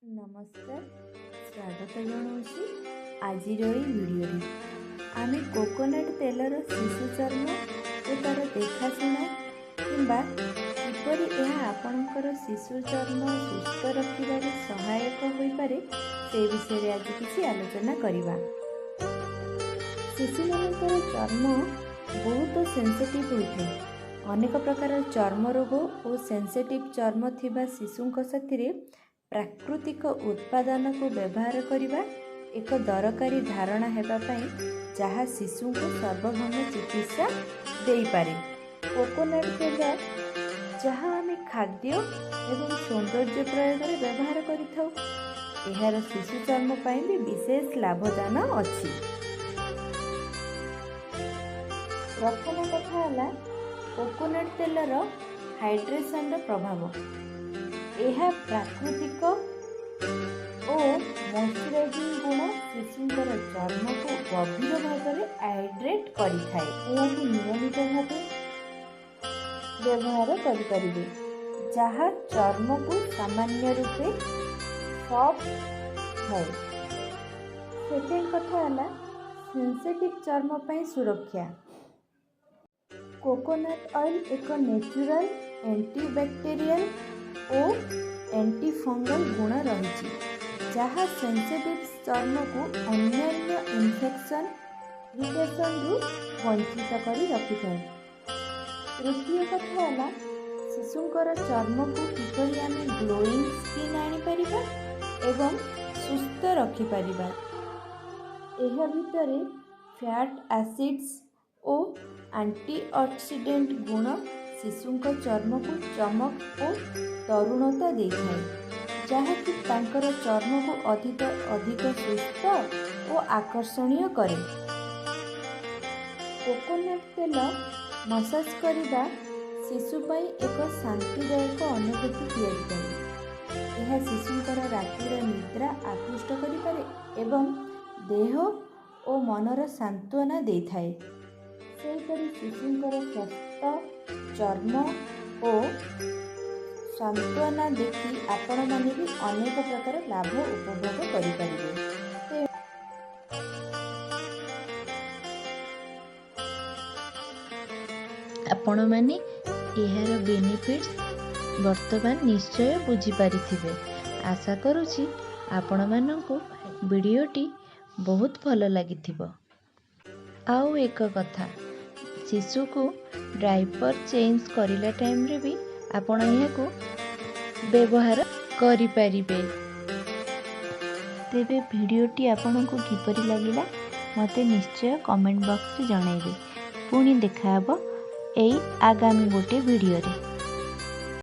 नमस्कार स्वागत जनाऊँगी आज भिडियो आम कोकोनट तेलर शिशु चर्म और तार देखाशुना किपर यह आपणकर शिशु चर्म सुस्थ रखार सहायक हो पारे से विषय आज किसी आलोचना करवा। शिशु मानकर चर्म बहुत सेंसिटिव होता है। अनेक प्रकार चर्म रोग और सेंसिटिव चर्म थिबा शिशुंक साथी प्राकृतिक उत्पादन को व्यवहार करने एक दरकारी धारणा हेबापाई जहाँ शिशु को सर्वभौम चिकित्सा दे पारे। कोकोनट तेल जहाँ आम खाद्य एवं सौंदर्य प्रयोग व्यवहार करिथाउ एहार शिशु चर्म पाई भी विशेष लाभदान अछि। प्रथम कथा है कोकोनट तेलर हाइड्रेशन प्रभाव। यह प्राकृतिक और मॉइस्चराइजिंग गुण शिशुंकर चर्म को गभीर भाव में हाइड्रेट करिथाए। यह नियमित भाव व्यवहार करें जहाँ चर्म को सामान्य रूपे सॉफ्ट है। सेकेंड कथा है सेंसिटिव चर्म पाई सुरक्षा। कोकोनट ऑयल एक नेचुरल एंटीबैक्टेरियल और एंटी फंगल गुण रही जहाँ सेंसिटिव चर्म को अन्य इन्फेक्शन इरिटेशन रु वंचित करी रखि थाए। तृतीय कथा है शिशुंकर चर्म को किपरि आमे ग्लोइंग स्किन आनी परिबा एवं सुस्थ रखि परिबा। एहा भितरे फैट एसिड्स और एंटीऑक्सीडेंट गुण शिशुंक चर्म को चमक और तरुणता दे थाए जहाँकि तांकर चर्म को अधिक सुस्थ और आकर्षणीय करे। कोकोनट तेल मसाज करने शिशु पाई एक शांतिदायक अनुभूति तैयारी करे। यह शिशुंकर रातिर निद्रा आकृष्ट करिपारे एवं देह और मनर सांत्वना दे थाए। सेहीपरि शिशुंकर स्वस्थ चर्म और सांत्वना देखि आपण माने भी अनेक प्रकार लाभ उपभोग करिपारिबे। आपण माने एहार बेनिफिट्स वर्तमान निश्चय बुझी पारिथिबे। आशा करूछि आपण माननकु वीडियोटी बहुत भल लागिथिबो। आउ एक कथा शिशु को डायपर चेंज करिला टाइम रे भी आपण यहाको व्यवहार करि परिबे। तेबे वीडियोटी आपनको किपरि लागिला मते निश्चय कमेंट बॉक्स रे जणाइबे। पुणी देखा हबो एई आगामी गोटे वीडियो रे।